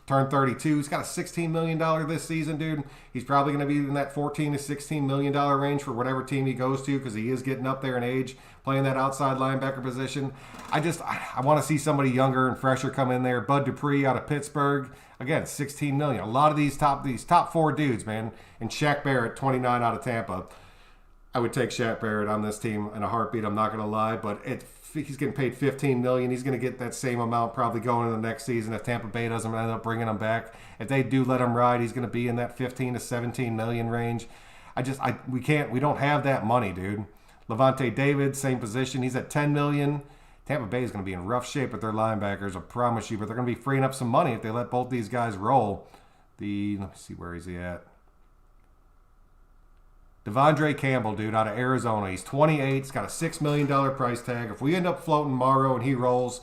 turned 32. He's got a $16 million this season, dude. He's probably going to be in that $14 to $16 million range for whatever team he goes to, because he is getting up there in age, playing that outside linebacker position. I want to see somebody younger and fresher come in there. Bud Dupree out of Pittsburgh. Again, $16 million. A lot of these top 4 dudes, man. And Shaq Barrett, 29 out of Tampa. I would take Shaq Barrett on this team in a heartbeat. I'm not going to lie, but he's getting paid $15 million. He's going to get that same amount probably going into the next season if Tampa Bay doesn't end up bringing him back. If they do let him ride, he's going to be in that $15 to $17 million range. We don't have that money, dude. Levante David, same position. He's at $10 million. Tampa Bay is going to be in rough shape with their linebackers, I promise you, but they're going to be freeing up some money if they let both these guys roll. Let me see, where is he at? Devondre Campbell, dude, out of Arizona. He's 28. He's got a $6 million price tag. If we end up floating Morrow and he rolls,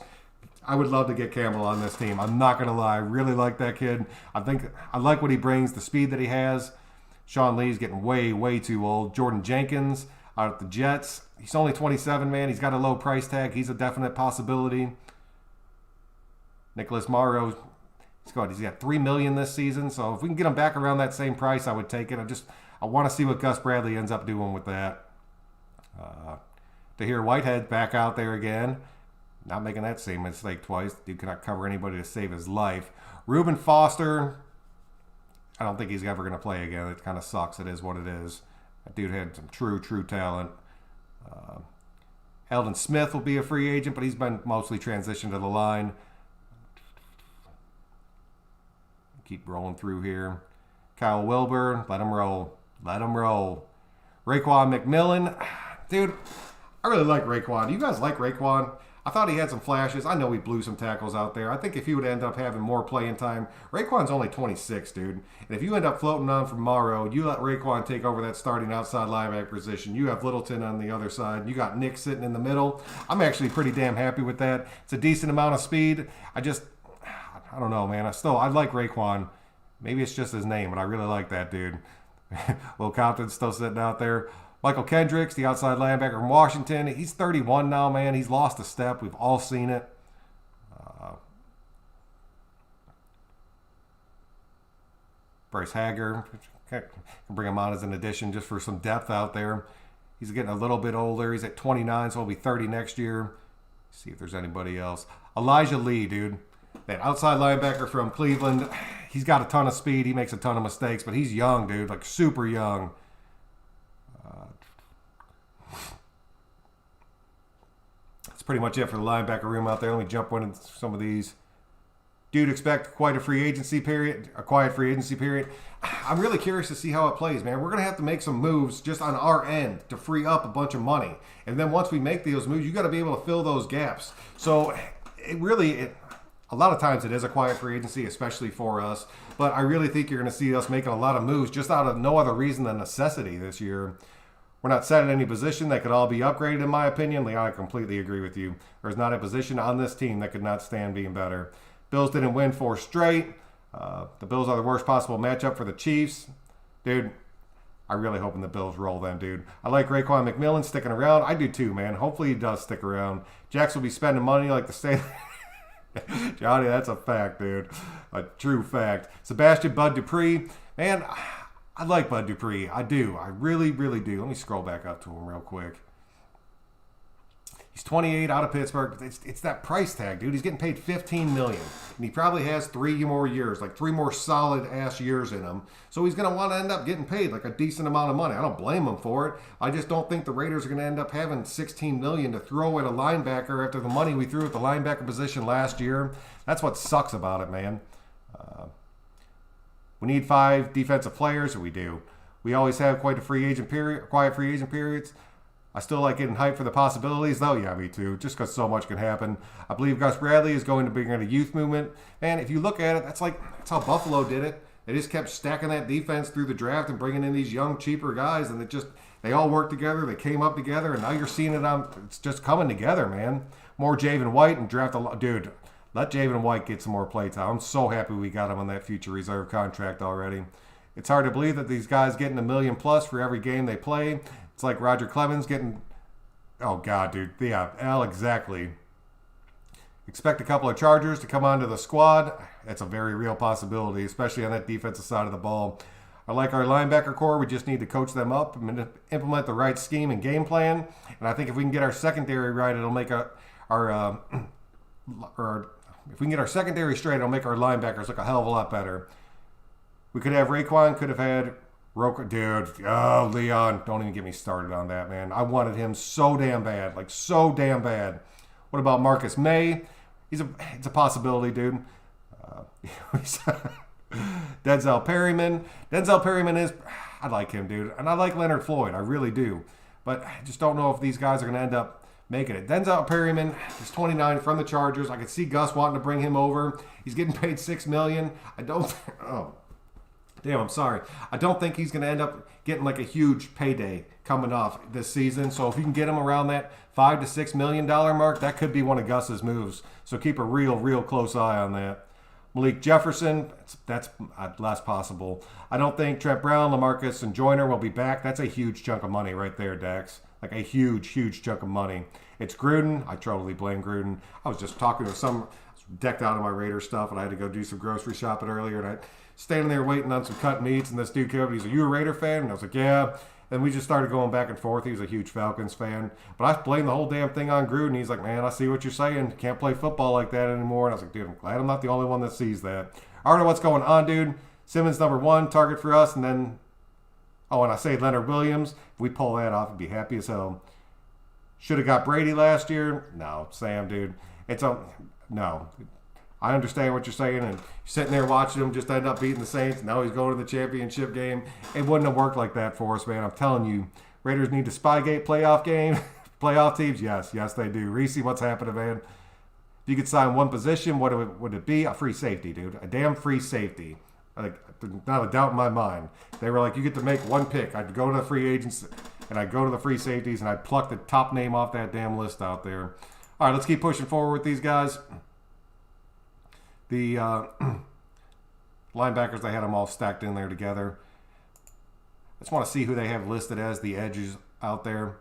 I would love to get Campbell on this team. I'm not going to lie. I really like that kid. I like what he brings, the speed that he has. Sean Lee's getting way, way too old. Jordan Jenkins out at the Jets. He's only 27, man. He's got a low price tag. He's a definite possibility. Nicholas Morrow, he's got $3 million this season. So if we can get him back around that same price, I would take it. I want to see what Gus Bradley ends up doing with that. Tahir Whitehead back out there again. Not making that same mistake twice. Dude cannot cover anybody to save his life. Reuben Foster, I don't think he's ever going to play again. It kind of sucks. It is what it is. That dude had some true talent. Eldon Smith will be a free agent, but he's been mostly transitioned to the line. Keep rolling through here. Kyle Wilbur, let him roll. Let him roll. Raekwon McMillan. Dude, I really like Raekwon. Do you guys like Raekwon? I thought he had some flashes. I know he blew some tackles out there. I think if he would end up having more playing time, Raekwon's only 26, dude. And if you end up floating on from Morrow, you let Raekwon take over that starting outside linebacker position. You have Littleton on the other side. You got Nick sitting in the middle. I'm actually pretty damn happy with that. It's a decent amount of speed. I don't know, man. I like Raekwon. Maybe it's just his name, but I really like that dude. Will Compton's still sitting out there. Michael Kendricks, the outside linebacker from Washington. He's 31 now, man. He's lost a step. We've all seen it. Bryce Hager. Can bring him on as an addition just for some depth out there. He's getting a little bit older. He's at 29, so he'll be 30 next year. See if there's anybody else. Elijah Lee, dude. That outside linebacker from Cleveland. He's got a ton of speed. He makes a ton of mistakes, but he's young, dude. Like, super young. That's pretty much it for the linebacker room out there. Let me jump into some of these. Dude, expect a quiet free agency period. I'm really curious to see how it plays, man. We're going to have to make some moves just on our end to free up a bunch of money. And then once we make those moves, you got to be able to fill those gaps. So a lot of times it is a quiet free agency, especially for us. But I really think you're going to see us making a lot of moves just out of no other reason than necessity this year. We're not set in any position that could all be upgraded, in my opinion. Leon, I completely agree with you. There's not a position on this team that could not stand being better. Bills didn't win 4 straight. The Bills are the worst possible matchup for the Chiefs. Dude, I'm really hoping the Bills roll them, dude. I like Raekwon McMillan sticking around. I do too, man. Hopefully he does stick around. Jax will be spending money like the state. Johnny, that's a fact, dude. A true fact. Sebastian Bud Dupree. Man, I like Bud Dupree. I do. I really, really do. Let me scroll back up to him real quick. He's 28 out of Pittsburgh. It's that price tag, dude. He's getting paid $15 million. And he probably has 3 more years, like 3 more solid-ass years in him. So he's going to want to end up getting paid like a decent amount of money. I don't blame him for it. I just don't think the Raiders are going to end up having $16 million to throw at a linebacker after the money we threw at the linebacker position last year. That's what sucks about it, man. We need 5 defensive players, or we do. We always have quiet free agent periods. I still like getting hyped for the possibilities, though. Yeah, me too, just because so much can happen. I believe Gus Bradley is going to bring in a youth movement. Man, if you look at it, that's how Buffalo did it. They just kept stacking that defense through the draft and bringing in these young, cheaper guys, and they all worked together. They came up together, and now you're seeing it's just coming together, man. More Javen White and draft a lot. Dude, let Javen White get some more play time. I'm so happy we got him on that future reserve contract already. It's hard to believe that these guys getting $1 million plus for every game they play. It's like Roger Clemens getting, oh God, dude. Yeah, exactly. Expect a couple of Chargers to come onto the squad. That's a very real possibility, especially on that defensive side of the ball. I like our linebacker core. We just need to coach them up and implement the right scheme and game plan. And I think if we can get our secondary right, it'll make if we can get our secondary straight, it'll make our linebackers look a hell of a lot better. We could have Raekwon, could have had Roker. Dude, oh, Leon, don't even get me started on that, man. I wanted him so damn bad, like so damn bad. What about Marcus May? It's a possibility, dude. Denzel Perryman. I like him, dude. And I like Leonard Floyd. I really do. But I just don't know if these guys are going to end up making it. Denzel Perryman is 29 from the Chargers. I could see Gus wanting to bring him over. He's getting paid $6 million. I don't. Oh, damn! I'm sorry. I don't think he's going to end up getting like a huge payday coming off this season. So if you can get him around that $5 to $6 million mark, that could be one of Gus's moves. So keep a real close eye on that. Malik Jefferson, that's last possible. I don't think Trent Brown, LaMarcus, and Joyner will be back. That's a huge chunk of money right there, Dax. Like a huge chunk of money. It's Gruden. I totally blame Gruden. I was just talking to some, decked out of my Raider stuff, and I had to go do some grocery shopping earlier, and I standing there waiting on some cut meats, and this dude came up, he's like, "You a Raider fan?" And I was like, "Yeah." And we just started going back and forth. He was a huge Falcons fan. But I blamed the whole damn thing on Gruden. He's like, "Man, I see what you're saying. Can't play football like that anymore." And I was like, "Dude, I'm glad I'm not the only one that sees that." I don't know what's going on, dude. Simmons, number 1, target for us. And then, oh, and I say Leonard Williams. If we pull that off, I'd be happy as hell. Should have got Brady last year. No, Sam, dude. No. I understand what you're saying, and you're sitting there watching him just end up beating the Saints. Now he's going to the championship game. It wouldn't have worked like that for us, man. I'm telling you, Raiders need a Spygate playoff game. Playoff teams, yes, they do. Reese, what's happening, man? If you could sign one position, what would it be? A free safety, dude. A damn free safety. Like, not a doubt in my mind. They were like, you get to make one pick. I'd go to the free agents, and I'd go to the free safeties, and I'd pluck the top name off that damn list out there. All right, let's keep pushing forward with these guys. The linebackers, they had them all stacked in there together. I just want to see who they have listed as the edges out there.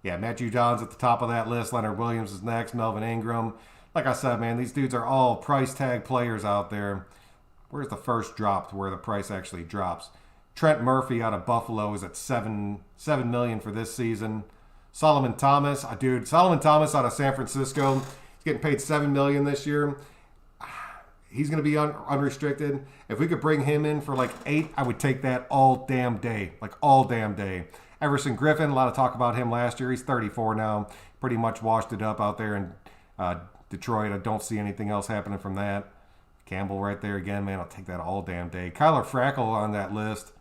Yeah, Matthew John's at the top of that list. Leonard Williams is next. Melvin Ingram. Like I said, man, these dudes are all price tag players out there. Where's the first drop to where the price actually drops? Trent Murphy out of Buffalo is at $7 million for this season. Solomon Thomas out of San Francisco. He's getting paid $7 million this year. He's going to be unrestricted. If we could bring him in for like 8, I would take that all damn day. Like all damn day. Everson Griffin, a lot of talk about him last year. He's 34 now. Pretty much washed it up out there in Detroit. I don't see anything else happening from that. Campbell right there again, man. I'll take that all damn day. Kyler Frackle on that list.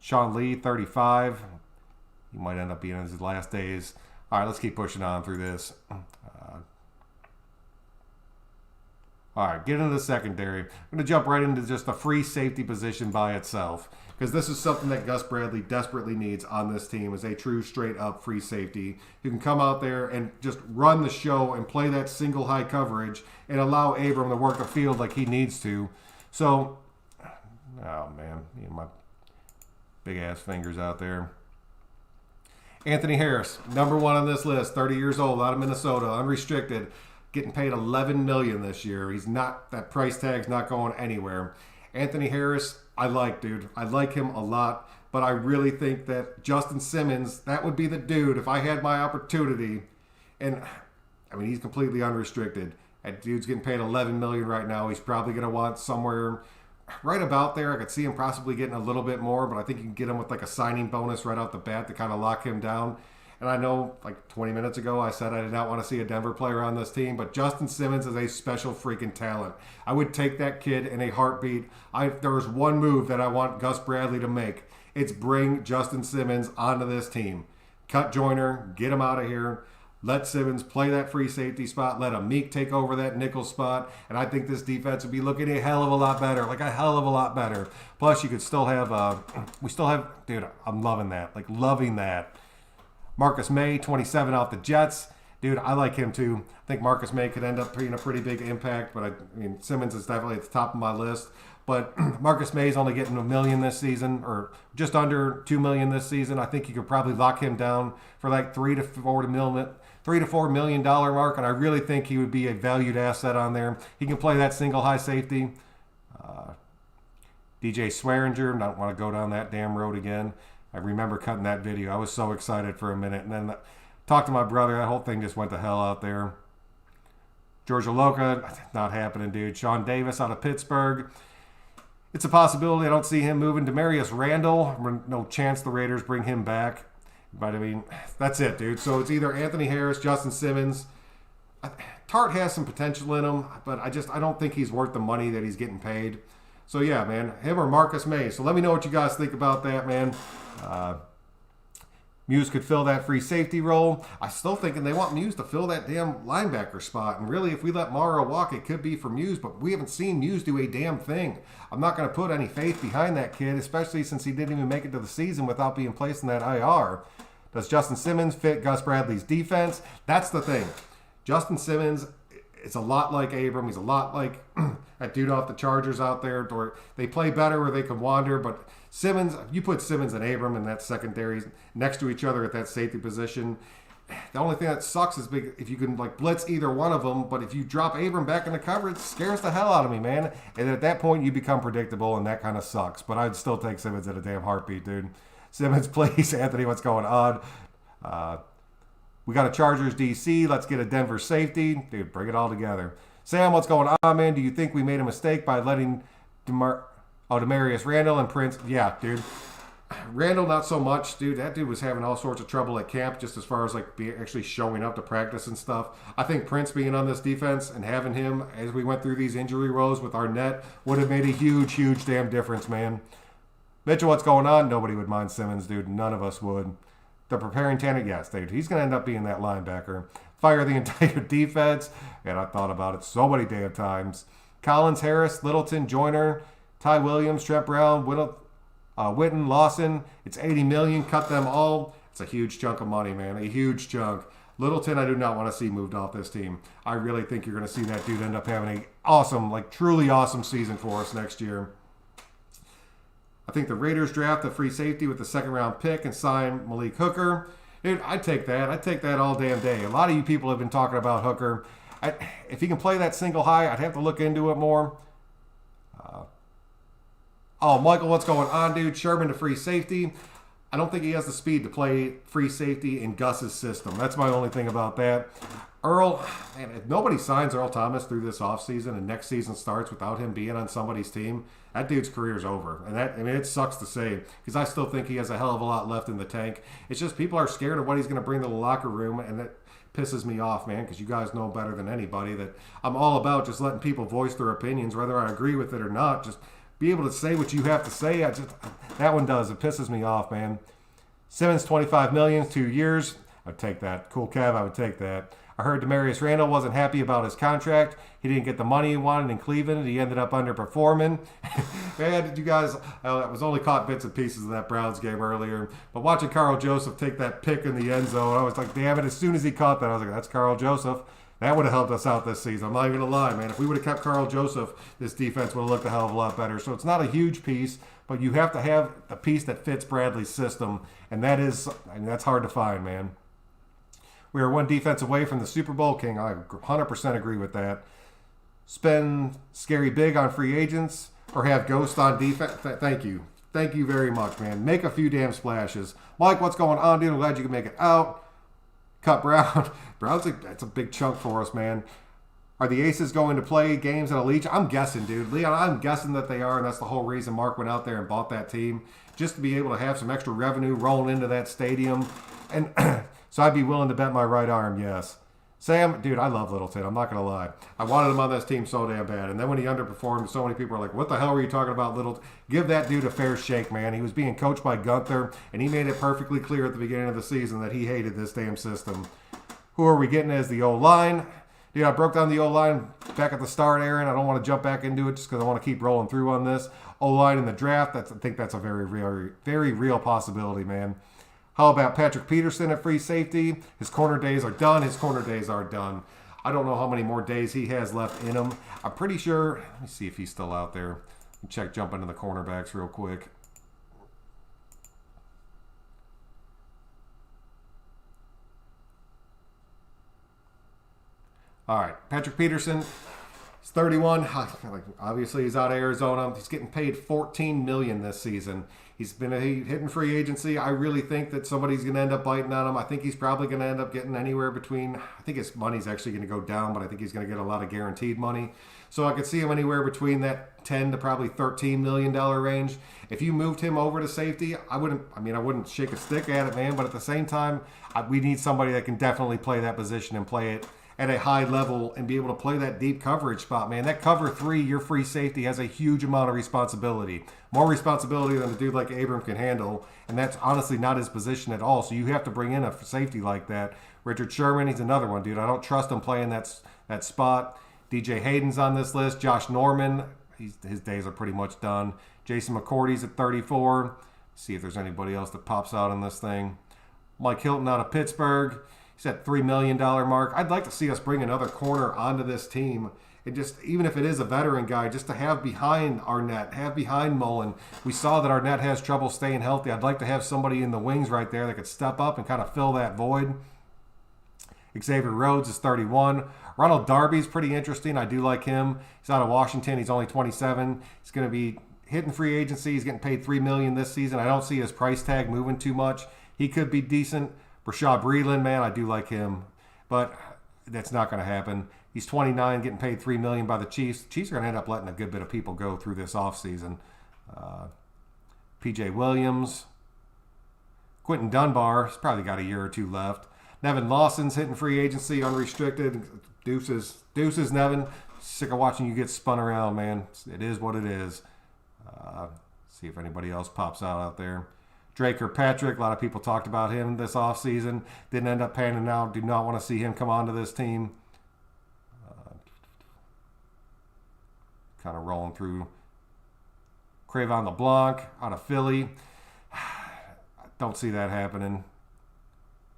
Sean Lee, 35. He might end up being in his last days. All right, let's keep pushing on through this. All right, get into the secondary. I'm going to jump right into just the free safety position by itself, because this is something that Gus Bradley desperately needs on this team, is a true straight-up free safety who can come out there and just run the show and play that single high coverage and allow Abram to work the field like he needs to. So, oh, man, my big-ass fingers out there. Anthony Harris, number 1 on this list, 30 years old, out of Minnesota, unrestricted. Getting paid $11 million this year. He's not, that price tag's not going anywhere. Anthony Harris, I like, dude. I like him a lot, but I really think that Justin Simmons, that would be the dude if I had my opportunity. And I mean, he's completely unrestricted. That dude's getting paid $11 million right now. He's probably going to want somewhere right about there. I could see him possibly getting a little bit more, but I think you can get him with like a signing bonus right out the bat to kind of lock him down. And I know like 20 minutes ago I said I did not want to see a Denver player on this team, but Justin Simmons is a special freaking talent. I would take that kid in a heartbeat. There was one move that I want Gus Bradley to make. It's bring Justin Simmons onto this team. Cut Joyner, get him out of here. Let Simmons play that free safety spot. Let Amik take over that nickel spot. And I think this defense would be looking a hell of a lot better. Like a hell of a lot better. Plus, you could still have, dude, I'm loving that. Like, loving that. Marcus May, 27 off the Jets. Dude, I like him too. I think Marcus May could end up being a pretty big impact, but I mean, Simmons is definitely at the top of my list. But Marcus May is only getting $1 million this season, or just under $2 million this season. I think you could probably lock him down for like $3 to $4 million mark, and I really think he would be a valued asset on there. He can play that single high safety. DJ Swearinger, don't want to go down that damn road again. I remember cutting that video. I was so excited for a minute. And then talked to my brother. That whole thing just went to hell out there. Georgia Loca, not happening, dude. Sean Davis out of Pittsburgh. It's a possibility. I don't see him moving. Demarius Randall, no chance the Raiders bring him back. But, I mean, that's it, dude. So it's either Anthony Harris, Justin Simmons. Tart has some potential in him, but I don't think he's worth the money that he's getting paid. So, yeah, man, him or Marcus May. So let me know what you guys think about that, man. Muse could fill that free safety role. I'm still thinking they want Muse to fill that damn linebacker spot. And really, if we let Morrow walk, it could be for Muse, but we haven't seen Muse do a damn thing. I'm not going to put any faith behind that kid, especially since he didn't even make it to the season without being placed in that IR. Does Justin Simmons fit Gus Bradley's defense? That's the thing. Justin Simmons is a lot like Abram. He's a lot like that dude off the Chargers out there. They play better where they can wander, but Simmons, you put Simmons and Abram in that secondary next to each other at that safety position. The only thing that sucks is if you can like blitz either one of them, but if you drop Abram back in the coverage, it scares the hell out of me, man. And at that point, you become predictable, and that kind of sucks. But I'd still take Simmons at a damn heartbeat, dude. Simmons, please. Anthony, what's going on? We got a Chargers DC. Let's get a Denver safety. Dude, bring it all together. Sam, what's going on, man? Do you think we made a mistake by letting Demarius Randall and Prince? Yeah, dude. Randall, not so much, dude. That dude was having all sorts of trouble at camp just as far as like actually showing up to practice and stuff. I think Prince being on this defense and having him as we went through these injury rows with Arnett would have made a huge, huge damn difference, man. Mitchell, what's going on? Nobody would mind Simmons, dude. None of us would. They're preparing Tanner. Yes, dude. He's going to end up being that linebacker. Fire the entire defense. And I thought about it so many damn times. Collins, Harris, Littleton, Joyner, Ty Williams, Trent Brown, Witten, Lawson. It's $80 million. Cut them all. It's a huge chunk of money, man. A huge chunk. Littleton, I do not want to see moved off this team. I really think you're going to see that dude end up having an awesome, like truly awesome season for us next year. I think the Raiders draft a free safety with the second-round pick and sign Malik Hooker. Dude, I'd take that. I'd take that all damn day. A lot of you people have been talking about Hooker. If he can play that single high, I'd have to look into it more. Michael, what's going on, dude? Sherman to free safety. I don't think he has the speed to play free safety in Gus's system. That's my only thing about that. Earl, man, if nobody signs Earl Thomas through this offseason and next season starts without him being on somebody's team, that dude's career's over. And it sucks to say because I still think he has a hell of a lot left in the tank. It's just people are scared of what he's going to bring to the locker room, and that pisses me off, man, because you guys know better than anybody that I'm all about just letting people voice their opinions, whether I agree with it or not. Just be able to say what you have to say. That one does. It pisses me off, man. Simmons, $25 million, 2 years. I'd take that. Cool, Kev. I would take that. I heard Demarius Randall wasn't happy about his contract. He didn't get the money he wanted in Cleveland. He ended up underperforming. Man, did you guys? I was only caught bits and pieces of that Browns game earlier. But watching Carl Joseph take that pick in the end zone, I was like, damn it. As soon as he caught that, I was like, that's Carl Joseph. That would have helped us out this season. I'm not even going to lie, man. If we would have kept Carl Joseph, this defense would have looked a hell of a lot better. So it's not a huge piece, but you have to have the piece that fits Bradley's system. And that's hard to find, man. We are one defense away from the Super Bowl, King. I 100% agree with that. Spend scary big on free agents or have Ghost on defense. Thank you. Thank you very much, man. Make a few damn splashes. Mike, what's going on, dude? I'm glad you can make it out. Cut Brown. That's a big chunk for us, man. Are the Aces going to play games at Allegiant? I'm guessing, dude. Leon, I'm guessing that they are, and that's the whole reason Mark went out there and bought that team, just to be able to have some extra revenue rolling into that stadium. And so I'd be willing to bet my right arm, yes. Sam, dude, I love Littleton. I'm not going to lie. I wanted him on this team so damn bad. And then when he underperformed, so many people are like, what the hell were you talking about, Littleton? Give that dude a fair shake, man. He was being coached by Gunther, and he made it perfectly clear at the beginning of the season that he hated this damn system. Who are we getting as the O-line? Dude, I broke down the O-line back at the start, Aaron. I don't want to jump back into it just because I want to keep rolling through on this. O-line in the draft, I think that's a very real possibility, man. How about Patrick Peterson at free safety? His corner days are done. I don't know how many more days he has left in him. I'm pretty sure. Let me see if he's still out there. Jump into the cornerbacks real quick. All right, Patrick Peterson. He's 31. Obviously, he's out of Arizona. He's getting paid $14 million this season. He's been hitting free agency. I really think that somebody's going to end up biting on him. I think he's probably going to end up getting anywhere between, I think his money's actually going to go down, but I think he's going to get a lot of guaranteed money. So I could see him anywhere between that $10 to probably $13 million range. If you moved him over to safety, I wouldn't shake a stick at it, man. But at the same time, we need somebody that can definitely play that position and play it at a high level and be able to play that deep coverage spot, man. That cover 3, your free safety, has a huge amount of responsibility. More responsibility than a dude like Abram can handle, and that's honestly not his position at all. So you have to bring in a safety like that. Richard Sherman, he's another one, dude. I don't trust him playing that spot. DJ Hayden's on this list. Josh Norman, his days are pretty much done. Jason McCourty's at 34. See if there's anybody else that pops out in this thing. Mike Hilton out of Pittsburgh. He's at $3 million mark. I'd like to see us bring another corner onto this team. And just, even if it is a veteran guy, just to have behind Arnett, have behind Mullen. We saw that Arnett has trouble staying healthy. I'd like to have somebody in the wings right there that could step up and kind of fill that void. Xavier Rhodes is 31. Ronald Darby's pretty interesting. I do like him. He's out of Washington. He's only 27. He's going to be hitting free agency. He's getting paid $3 million this season. I don't see his price tag moving too much. He could be decent. Rashad Breeland, man, I do like him. But that's not going to happen. He's 29, getting paid $3 million by the Chiefs. The Chiefs are going to end up letting a good bit of people go through this offseason. P.J. Williams. Quentin Dunbar. He's probably got a year or two left. Nevin Lawson's hitting free agency, unrestricted. Deuces, Nevin. Sick of watching you get spun around, man. It is what it is. See if anybody else pops out there. Drake Kirkpatrick, a lot of people talked about him this offseason. Didn't end up panning out. Do not want to see him come onto this team. Kind of rolling through. Crayvon LeBlanc out of Philly. Don't see that happening.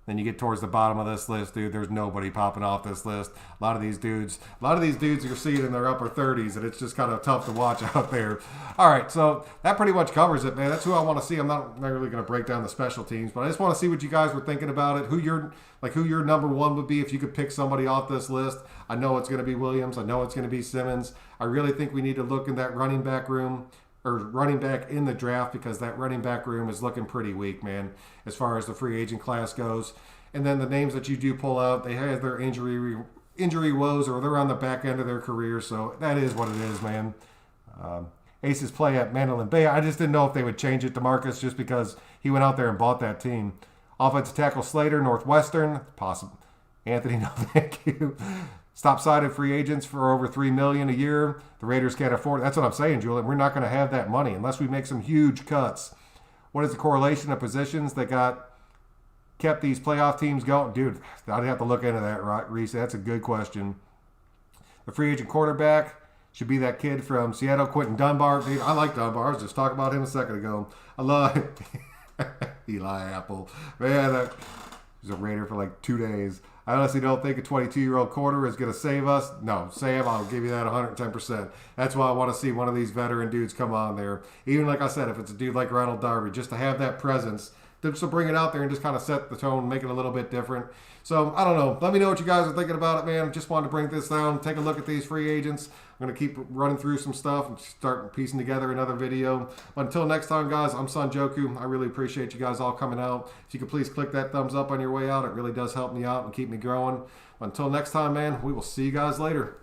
Then you get towards the bottom of this list, dude. There's nobody popping off this list. A lot of these dudes you're seeing in their upper 30s, and it's just kind of tough to watch out there. All right, so that pretty much covers it, man. That's who I want to see. I'm not really going to break down the special teams, but I just want to see what you guys were thinking about it. Who your number one would be if you could pick somebody off this list. I know it's going to be Williams. I know it's going to be Simmons. I really think we need to look in that running back room, or running back in the draft, because that running back room is looking pretty weak, man, as far as the free agent class goes. And then the names that you do pull out, they have their injury woes, or they're on the back end of their career, so that is what it is, man. Aces play at Mandalay Bay. I just didn't know if they would change it to Marcus just because he went out there and bought that team. Offensive tackle Slater, Northwestern, possible. Anthony, no thank you. Stop-sided free agents for over $3 million a year. The Raiders can't afford it. That's what I'm saying, Julian. We're not going to have that money unless we make some huge cuts. What is the correlation of positions that kept these playoff teams going? Dude, I'd have to look into that, right, Reese? That's a good question. The free agent quarterback should be that kid from Seattle, Quentin Dunbar. Dude, I like Dunbar. I was just talking about him a second ago. I love Eli Apple. Man, he's a Raider for like 2 days. I honestly don't think a 22-year-old corner is going to save us. No, Sam, I'll give you that 110%. That's why I want to see one of these veteran dudes come on there. Even like I said, if it's a dude like Ronald Darby, just to have that presence, to bring it out there and just kind of set the tone, make it a little bit different. So, I don't know. Let me know what you guys are thinking about it, man. Just wanted to bring this down, take a look at these free agents. I'm going to keep running through some stuff and start piecing together another video. But until next time, guys, I'm Sanjoku. I really appreciate you guys all coming out. If you could please click that thumbs up on your way out, it really does help me out and keep me growing. But until next time, man, we will see you guys later.